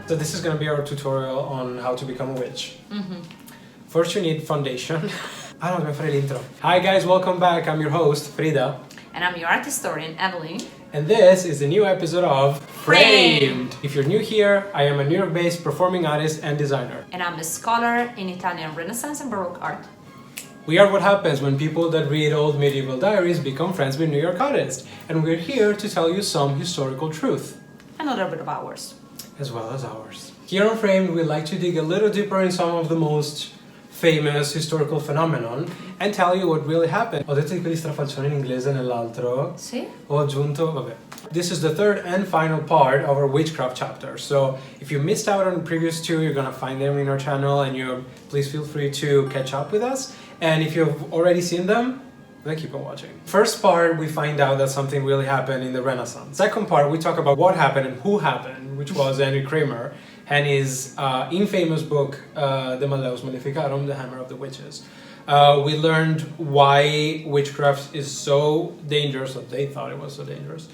So this is going to be our tutorial on how to become a witch. First you need foundation. I don't know l'intro. Hi guys, welcome back. I'm your host, Frida. And I'm your art historian, Eveline. And this is a new episode of Framed. If you're new here, I am a New York-based performing artist and designer. And I'm a scholar in Italian Renaissance and Baroque art. We are what happens when people that read old medieval diaries become friends with New York artists. And we're here to tell you some historical truth. And a little bit of ours. As well as ours. Here on Framed, we like to dig a little deeper in some of the most famous historical phenomenon and tell you what really happened. Ho detto di quelli strafalcioni in inglese nell'altro. Sì. Ho aggiunto, vabbè. This is the third and final part of our witchcraft chapter. So if you missed out on the previous two, you're gonna find them in our channel, and please feel free to catch up with us. And if you've already seen them, then keep on watching. First part, we find out that something really happened in the Renaissance. Second part, we talk about what happened and who happened, which was Henry Kramer and his infamous book, De Malleus Maleficarum, The Hammer of the Witches. We learned why witchcraft is so dangerous, or they thought it was so dangerous.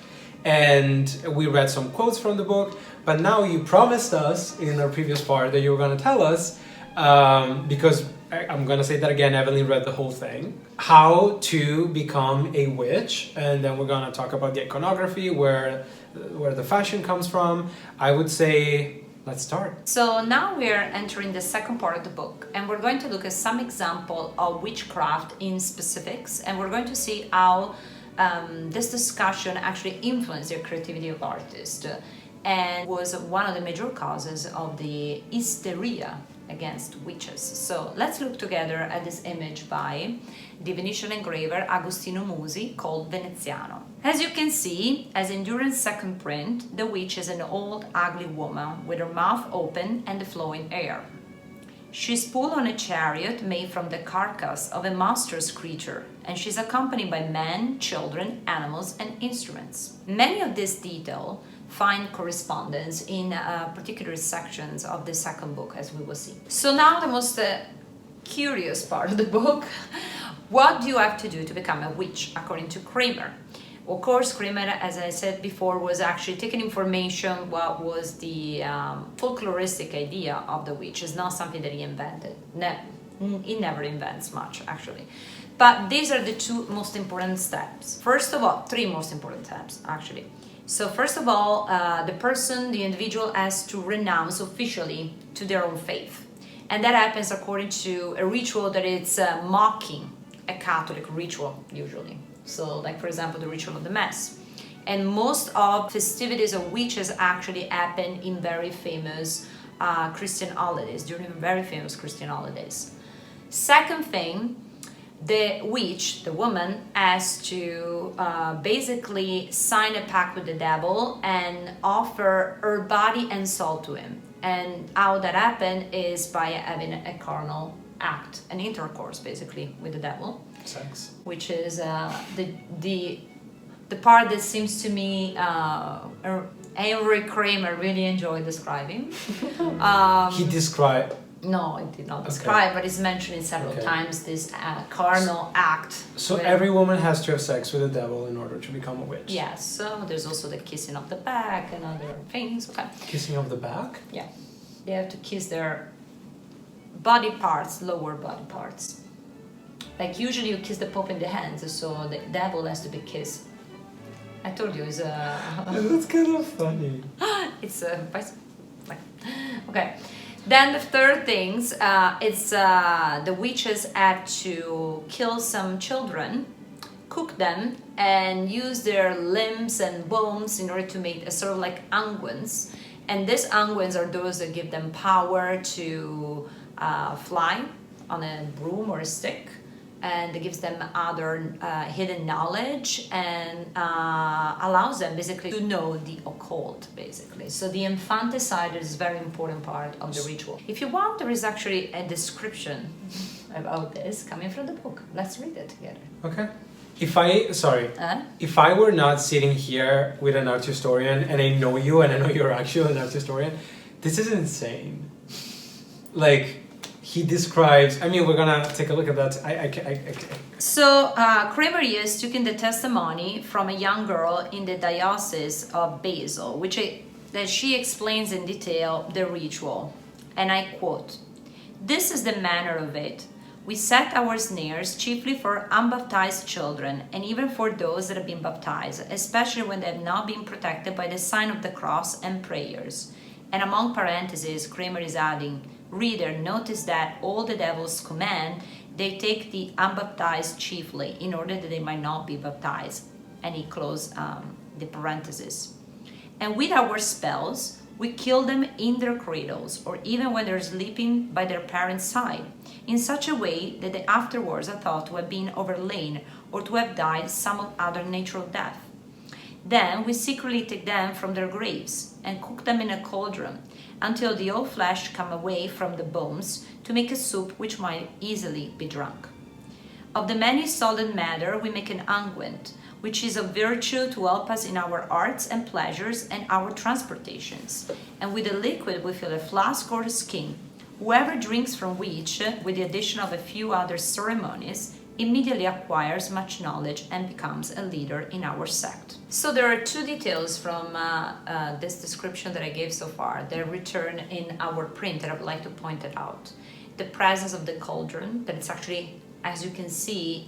And we read some quotes from the book, but now you promised us in our previous part that you were going to tell us, because I'm going to say that again, Eveline read the whole thing, how to become a witch, and then we're going to talk about the iconography, where the fashion comes from. I would say, let's start. So now we're entering the second part of the book, and we're going to look at some example of witchcraft in specifics, and we're going to see how this discussion actually influenced the creativity of artists and was one of the major causes of the hysteria against witches. So let's look together at this image by the Venetian engraver Agostino Musi called Veneziano. As you can see, as in Duran's second print, the witch is an old ugly woman with her mouth open and the flowing hair. She's pulled on a chariot made from the carcass of a monstrous creature, and she's accompanied by men, children, animals, and instruments. Many of these details find correspondence in particular sections of the second book, as we will see. So now the most curious part of the book. What do you have to do to become a witch, according to Kramer? Of course, Kramer, as I said before, was actually taking information what was the folkloristic idea of the witch. It's not something that he invented. He never invents much, actually. But these are the two most important steps. First of all, three most important steps, actually. So first of all, the individual has to renounce officially to their own faith. And that happens according to a ritual that it's mocking a Catholic ritual, usually. So like, for example, the ritual of the Mass. And most of festivities of witches actually happen in very famous Christian holidays, during very famous Christian holidays. Second thing, the witch, the woman, has to basically sign a pact with the devil and offer her body and soul to him. And how that happens is by having a carnal act, an intercourse basically with the devil. Sex. Which is the part that seems to me Henry Kramer really enjoyed describing. He described. No, it did not describe, but it's mentioned several times, this carnal act. So every woman has to have sex with the devil in order to become a witch? Yes, so there's also the kissing of the back and other things. Okay. Kissing of the back? Yeah. They have to kiss their body parts, lower body parts. Like usually you kiss the Pope in the hands, so the devil has to be kissed. I told you, it's That's kind of funny. It's okay. Then the third things, it's the witches had to kill some children, cook them, and use their limbs and bones in order to make a sort of like unguents. And these unguents are those that give them power to fly on a broom or a stick. And it gives them other hidden knowledge and allows them basically to know the occult, basically. So the infanticide is a very important part of the ritual. If you want, there is actually a description about this coming from the book. Let's read it together. Okay. If I were not sitting here with an art historian, and I know you, and I know you're actually an art historian, this is insane. Like, he describes, I mean, we're gonna take a look at that. I So Kramer is taking the testimony from a young girl in the diocese of Basel, which that she explains in detail the ritual, and I quote, "This is the manner of it. We set our snares chiefly for unbaptized children, and even for those that have been baptized, especially when they have not been protected by the sign of the cross and prayers." And among parentheses, Kramer is adding, "Reader, notice that all the devil's command, they take the unbaptized chiefly, in order that they might not be baptized." And he closed the parentheses. "And with our spells, we kill them in their cradles, or even when they're sleeping by their parents' side, in such a way that they afterwards are thought to have been overlain or to have died some other natural death. Then we secretly take them from their graves and cook them in a cauldron until the old flesh come away from the bones to make a soup which might easily be drunk. Of the many solid matter we make an unguent, which is of virtue to help us in our arts and pleasures and our transportations. And with the liquid we fill a flask or a skin. Whoever drinks from which, with the addition of a few other ceremonies, immediately acquires much knowledge and becomes a leader in our sect." So there are two details from this description that I gave so far that return in our print that I would like to point it out. The presence of the cauldron, that it's actually, as you can see,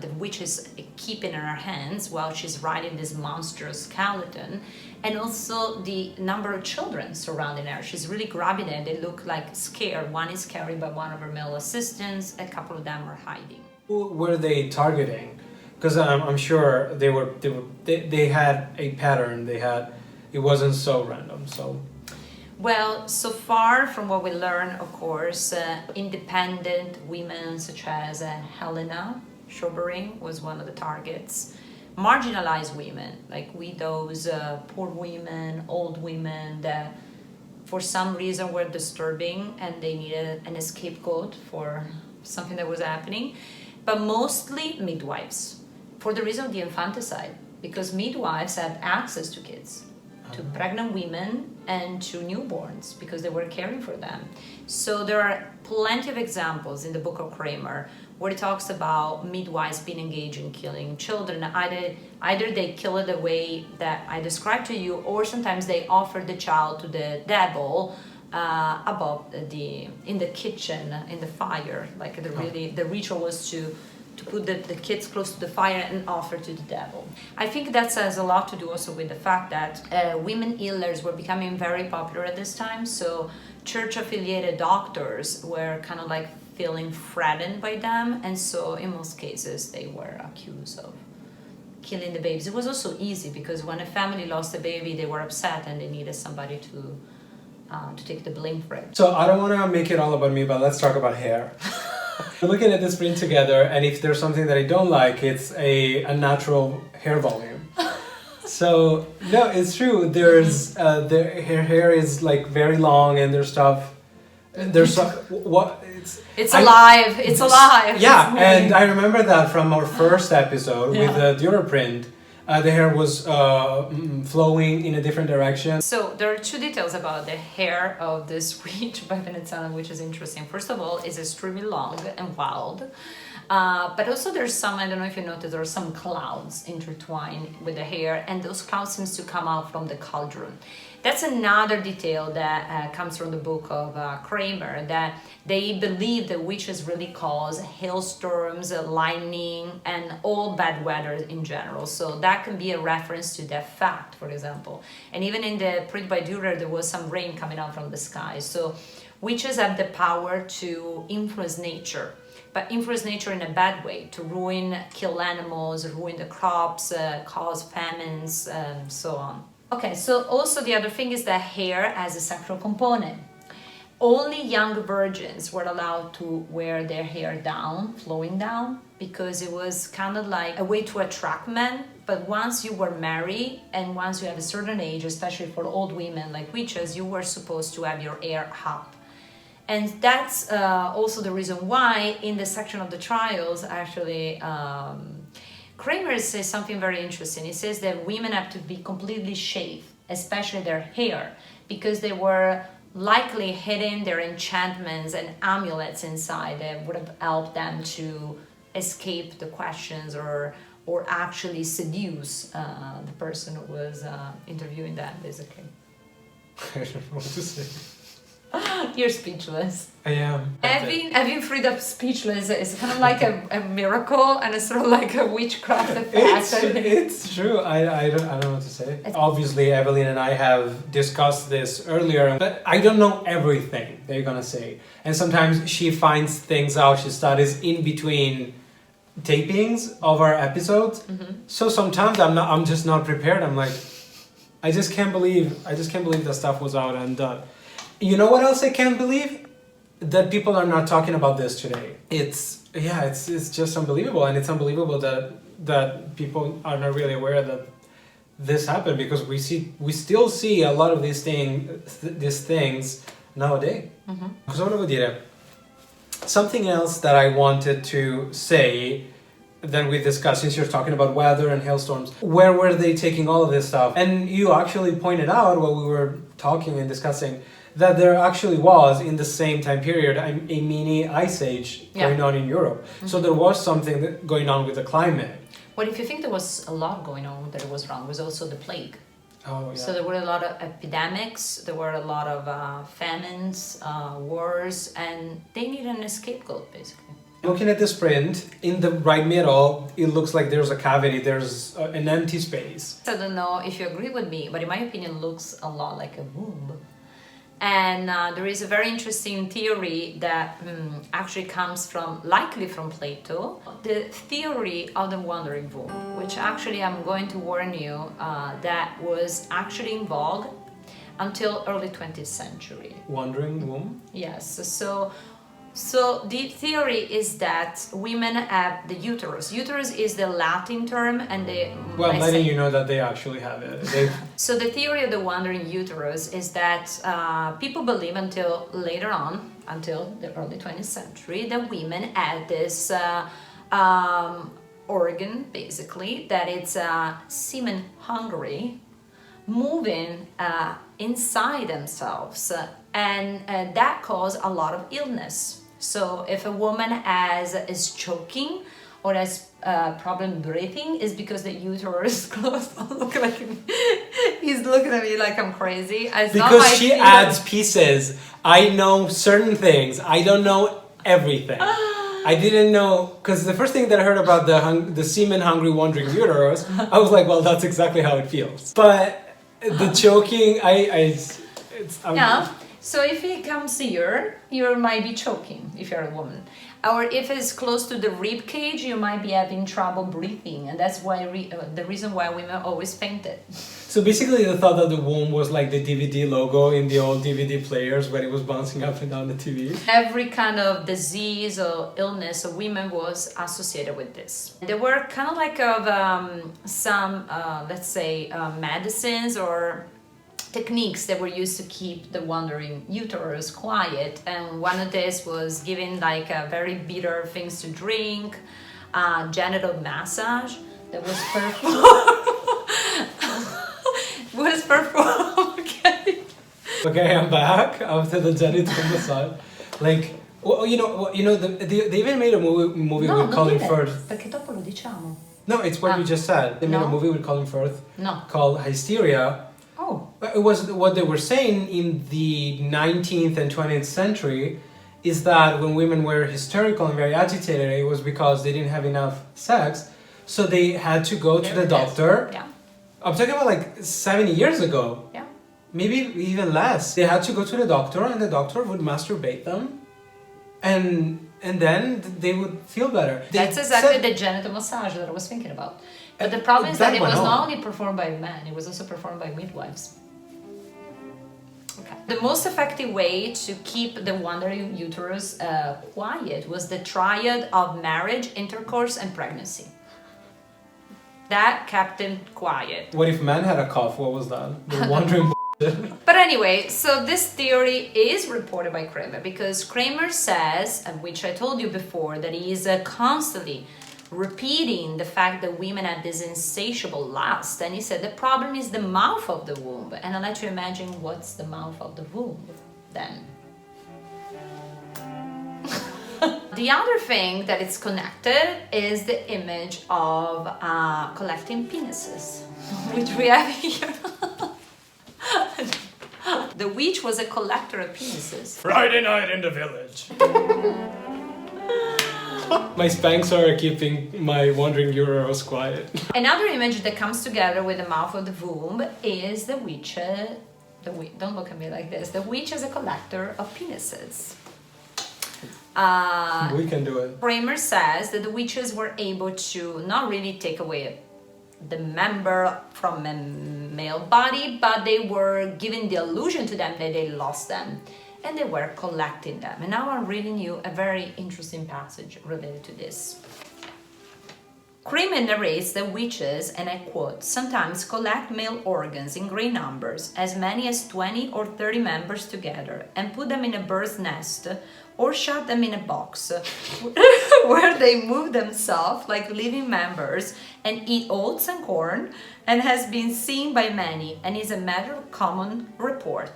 the witch is keeping in her hands while she's riding this monstrous skeleton, and also the number of children surrounding her. She's really grabbing them. They look like scared. One is carried by one of her male assistants. A couple of them are hiding. Who were they targeting? Because I'm sure they had a pattern. It wasn't so random. So. Well, so far from what we learn, of course, independent women such as Helena Schobering was one of the targets. Marginalized women, like widows, poor women, old women that for some reason were disturbing and they needed an scapegoat for something that was happening. But mostly midwives, for the reason of the infanticide, because midwives had access to kids, to pregnant women and to newborns, because they were caring for them. So there are plenty of examples in the book of Kramer where it talks about midwives being engaged in killing children. Either they kill it the way that I described to you, or sometimes they offer the child to the devil in the kitchen, in the fire. Like the ritual was to put the kids close to the fire and offer to the devil. I think that has a lot to do also with the fact that women healers were becoming very popular at this time. So church-affiliated doctors were kind of like feeling threatened by them, and so in most cases they were accused of killing the babies. It was also easy because when a family lost a baby, they were upset and they needed somebody to take the blame for it. So I don't want to make it all about me, but let's talk about hair. We're looking at this print together, and if there's something that I don't like, it's a natural hair volume. So no, it's true. There's her hair is like very long, and there's stuff. There's what it's alive. It's alive. Yeah, and I remember that from our first episode with the other print. The hair was flowing in a different direction. So there are two details about the hair of this witch by Veneziana, which is interesting. First of all, it's extremely long and wild. But also there's some, I don't know if you noticed, there are some clouds intertwined with the hair, and those clouds seems to come out from the cauldron. That's another detail that comes from the book of Kramer, that they believe that witches really cause hailstorms, lightning, and all bad weather in general. So that can be a reference to that fact, for example. And even in the print by Dürer, there was some rain coming out from the sky. So witches have the power to influence nature, but influence nature in a bad way, to ruin, kill animals, ruin the crops, cause famines, and so on. Okay, so also the other thing is that hair has a sexual component. Only young virgins were allowed to wear their hair down, flowing down, because it was kind of like a way to attract men. But once you were married and once you have a certain age, especially for old women like witches, you were supposed to have your hair up. And that's also the reason why in the section of the trials, actually, Kramer says something very interesting. He says that women have to be completely shaved, especially their hair, because they were likely hidden their enchantments and amulets inside that would have helped them to escape the questions or actually seduce the person who was interviewing them, basically. I don't know what to say. You're speechless. I am. Having freed up speechless is kind of like a miracle, and it's sort of like a witchcraft effect. It's true. I don't know what to say. Obviously, Eveline and I have discussed this earlier, but I don't know everything they're gonna say. And sometimes she finds things out. She studies in between tapings of our episodes. So sometimes I'm just not prepared. I'm like, I just can't believe that stuff was out and done. You know what else I can't believe? That people are not talking about this today. It's just unbelievable, and it's unbelievable that people are not really aware that this happened, because we still see a lot of these things nowadays. Cosa volevo dire? Something else that I wanted to say that we discussed, since you're talking about weather and hailstorms, where were they taking all of this stuff? And you actually pointed out while we were talking and discussing that there actually was, in the same time period, a mini ice age going on in Europe. So there was something going on with the climate. Well, if you think there was a lot going on that was wrong, was also the plague. Oh, yeah. So there were a lot of epidemics, there were a lot of famines, wars, and they needed an scapegoat, basically. Looking at this print, in the right middle, it looks like there's a cavity, there's an empty space. I don't know if you agree with me, but in my opinion, it looks a lot like a womb. And there is a very interesting theory that actually comes likely from Plato. The theory of the wandering womb, which actually I'm going to warn you, that was actually in vogue until early 20th century. Wandering womb? Yes, so the theory is that women have the uterus. Uterus is the Latin term, and I'm letting you know that they actually have it. So the theory of the wandering uterus is that people believe until later on, until the early 20th century, that women had this organ, basically, that it's semen hungry, moving inside themselves, and that caused a lot of illness. So if a woman is choking or has problem breathing, is because the uterus is closed. He's looking at me like I'm crazy. It's because she adds pieces. I know certain things. I don't know everything. I didn't know, because the first thing that I heard about the semen hungry wandering uterus, I was like, well, that's exactly how it feels. But the choking, yeah. So if it comes here, you might be choking if you're a woman. Or if it's close to the rib cage, you might be having trouble breathing. And that's why the reason why women always fainted. So basically the thought that the womb was like the DVD logo in the old DVD players when it was bouncing up and down the TV. Every kind of disease or illness of women was associated with this. There were kind of like some, let's say, medicines or techniques that were used to keep the wandering uterus quiet, and one of this was giving like very bitter things to drink, genital massage that was performed. Okay, I'm back after the genital massage. Like, well, they even made a movie with Colin Firth. Perché dopo lo diciamo. No, it's what you just said. They made a movie with Colin Firth called Hysteria. Oh. It was what they were saying in the 19th and 20th century is that when women were hysterical and very agitated, it was because they didn't have enough sex, so they had to go to the doctor. Yeah. I'm talking about like 70 years ago. Yeah. Maybe even less. They had to go to the doctor, and the doctor would masturbate them, and then they would feel better. That's exactly the genital massage that I was thinking about. But the problem is that it was not only performed by men, it was also performed by midwives. Okay. The most effective way to keep the wandering uterus quiet was the triad of marriage, intercourse, and pregnancy. That kept them quiet. What if men had a cough? What was that? The wandering But anyway, so this theory is reported by Kramer, because Kramer says, and which I told you before, that he is constantly repeating the fact that women have this insatiable lust, and he said the problem is the mouth of the womb. And I'll let you imagine what's the mouth of the womb then. The other thing that it's connected is the image of collecting penises, which we have here. The witch was a collector of penises. Friday night in the village. My Spanx are keeping my wandering uterus quiet. Another image that comes together with the mouth of the womb is the witch. Don't look at me like this. The witch is a collector of penises. We can do it. Kramer says that the witches were able to not really take away the member from a male body, but they were giving the illusion to them that they lost them, and they were collecting them. And now I'm reading you a very interesting passage related to this. Kramer narrates that witches, and I quote, sometimes collect male organs in great numbers, as many as 20 or 30 members together, and put them in a bird's nest or shut them in a box where they move themselves like living members and eat oats and corn, and has been seen by many and is a matter of common report.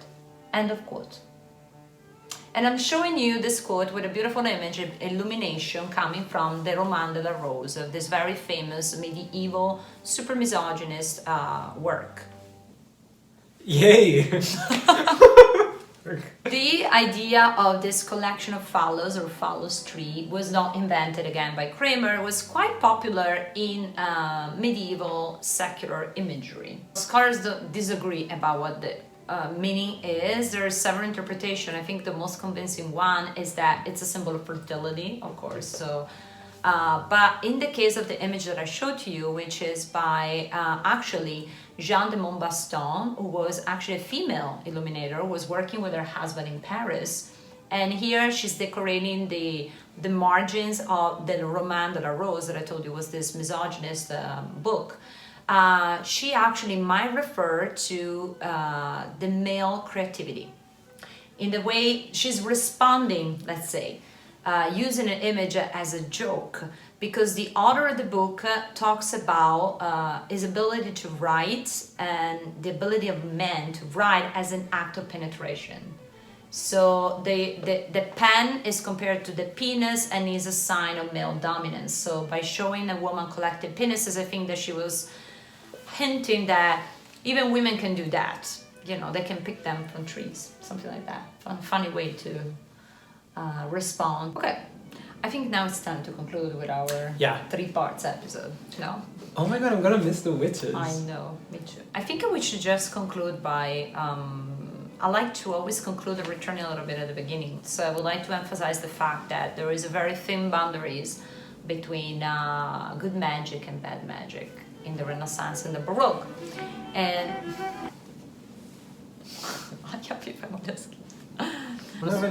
End of quote. And I'm showing you this quote with a beautiful image of illumination coming from the Roman de la Rose, of this very famous medieval super misogynist work. Yay! The idea of this collection of fallows or Fallow Tree was not invented again by Kramer. It was quite popular in medieval secular imagery. Scholars disagree about what the meaning is. There are several interpretations. I think the most convincing one is that it's a symbol of fertility, of course. So, but in the case of the image that I showed to you, which is by actually Jeanne de Montbaston, who was actually a female illuminator, was working with her husband in Paris, and here she's decorating the margins of the Roman de la Rose that I told you was this misogynist book. She actually might refer to the male creativity in the way she's responding, let's say, using an image as a joke, because the author of the book talks about his ability to write and the ability of men to write as an act of penetration. So the pen is compared to the penis and is a sign of male dominance. So by showing a woman collecting penises, I think that she was hinting that even women can do that. You know, they can pick them from trees, something like that. A funny way to respond. Okay, I think now it's time to conclude with our 3 parts episode. No? Oh my god, I'm gonna miss the witches. I know, me too. I think we should just conclude by I like to always conclude the returning a little bit at the beginning. So I would like to emphasize the fact that there is a very thin boundaries between good magic and bad magic in the Renaissance and the Baroque. And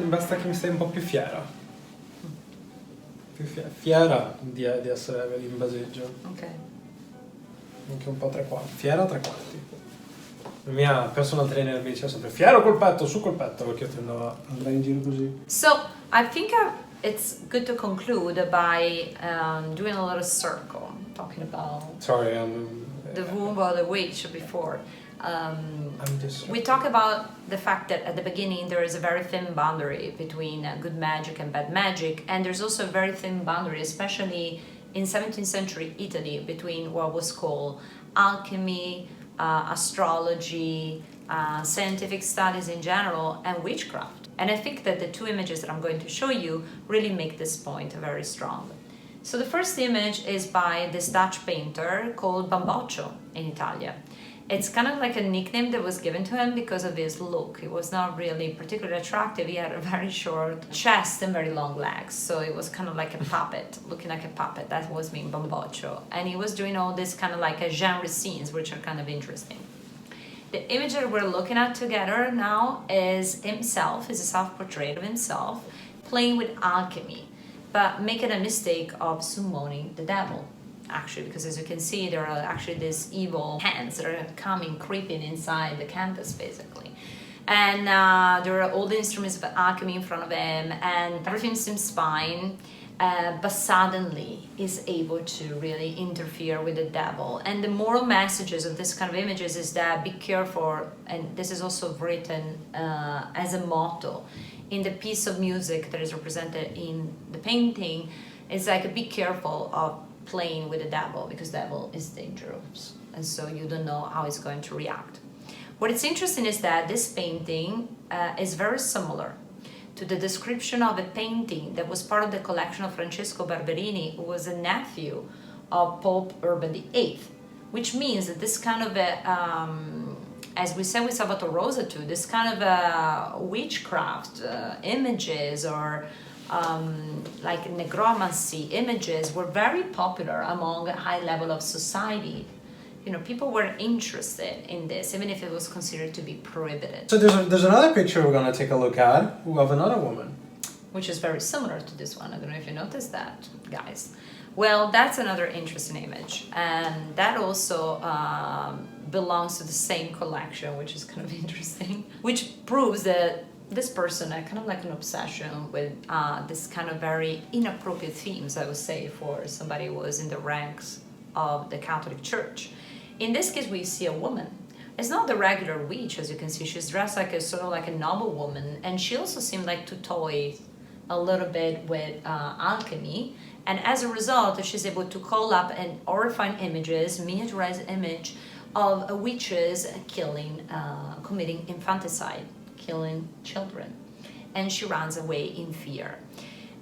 Basta che mi stai un po' più fiera. Più fiera di essere in baseggio. Ok. Anche un po' 3/4. Fiera 3/4. La mia personal trainer mi diceva sempre fiero col petto, su col petto, perché io tendo a andare in giro così. So I think it's good to conclude by doing a little circle, talking about the womb of the witch before. We talk about the fact that at the beginning there is a very thin boundary between good magic and bad magic, and there's also a very thin boundary, especially in 17th century Italy, between what was called alchemy, astrology, scientific studies in general, and witchcraft. And I think that the 2 images that I'm going to show you really make this point very strong. So the first image is by this Dutch painter called Bamboccio in Italia. It's kind of like a nickname that was given to him because of his look. He was not really particularly attractive. He had a very short chest and very long legs. So it was kind of like a puppet, looking like a puppet. That was me, Bamboccio. And he was doing all this kind of like a genre scenes, which are kind of interesting. The image that we're looking at together now is himself, is a self-portrait of himself, playing with alchemy, but making a mistake of summoning the devil. Actually, because as you can see, there are actually these evil hands that are coming, creeping inside the canvas, basically. And there are all the instruments of alchemy in front of him, and everything seems fine, but suddenly is able to really interfere with the devil. And the moral messages of this kind of images is that be careful, and this is also written as a motto in the piece of music that is represented in the painting. It's like, be careful of playing with the devil, because the devil is dangerous, and so you don't know how he's going to react. What is interesting is that this painting is very similar to the description of a painting that was part of the collection of Francesco Barberini, who was a nephew of Pope Urban VIII, which means that this kind of a, as we said with Salvator Rosa too, this kind of witchcraft images or like necromancy images were very popular among a high level of society. You know, people were interested in this, even if it was considered to be prohibited. So there's another picture we're going to take a look at of another woman. Which is very similar to this one. I don't know if you noticed that, guys. Well, that's another interesting image. And that also belongs to the same collection, which is kind of interesting. Which proves that this person had kind of like an obsession with this kind of very inappropriate themes, I would say, for somebody who was in the ranks of the Catholic Church. In this case, we see a woman. It's not the regular witch, as you can see. She's dressed like a sort of like a noble woman, and she also seemed like to toy a little bit with alchemy. And as a result, she's able to call up and horrifying images, miniaturized image of witches killing, committing infanticide, killing children. And she runs away in fear.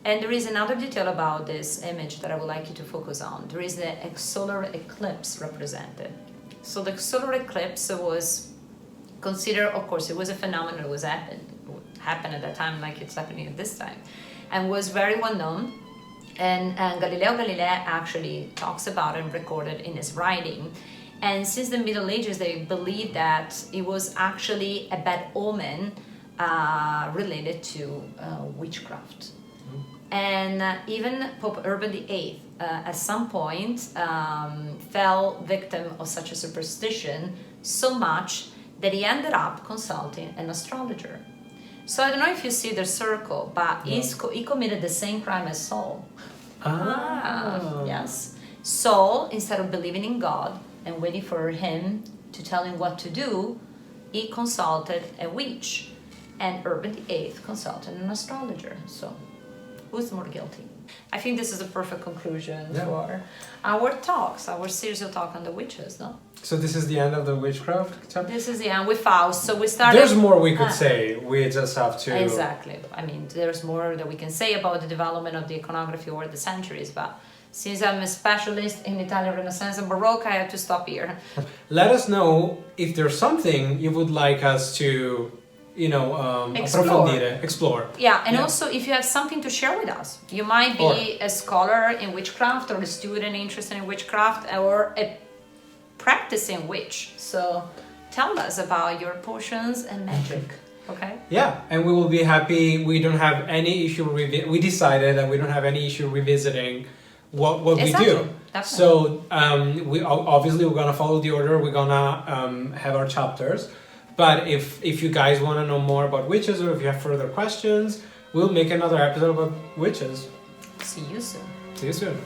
And there is another detail about this image that I would like you to focus on. There is a solar eclipse represented. So the solar eclipse was considered, of course, it was a phenomenon that was happened at that time like it's happening at this time, and was very well known. And Galileo Galilei actually talks about it and recorded in his writing. And since the Middle Ages, they believed that it was actually a bad omen related to witchcraft. And even Pope Urban VIII at some point fell victim of such a superstition so much that he ended up consulting an astrologer. So I don't know if you see the circle, but he committed the same crime as Saul. Yes. Saul, instead of believing in God and waiting for him to tell him what to do, he consulted a witch, and Urban VIII consulted an astrologer. So who's more guilty? I think this is a perfect conclusion for our talks, our series of talk on the witches, no? So this is the end of the witchcraft chapter? This is the end with Faust. So we started... There's more we could say. We just have to... Exactly. I mean, there's more that we can say about the development of the iconography over the centuries, but since I'm a specialist in Italian Renaissance and Baroque, I have to stop here. Let us know if there's something you would like us to... explore. Yeah, and also if you have something to share with us. You might be a scholar in witchcraft, or a student interested in witchcraft, or a practicing witch. So tell us about your potions and magic, okay? Yeah, and we will be happy. We don't have any issue. We decided that we don't have any issue revisiting what we do. Definitely. So we're gonna follow the order. We're gonna have our chapters. But if you guys want to know more about witches, or if you have further questions, we'll make another episode about witches. See you soon. See you soon.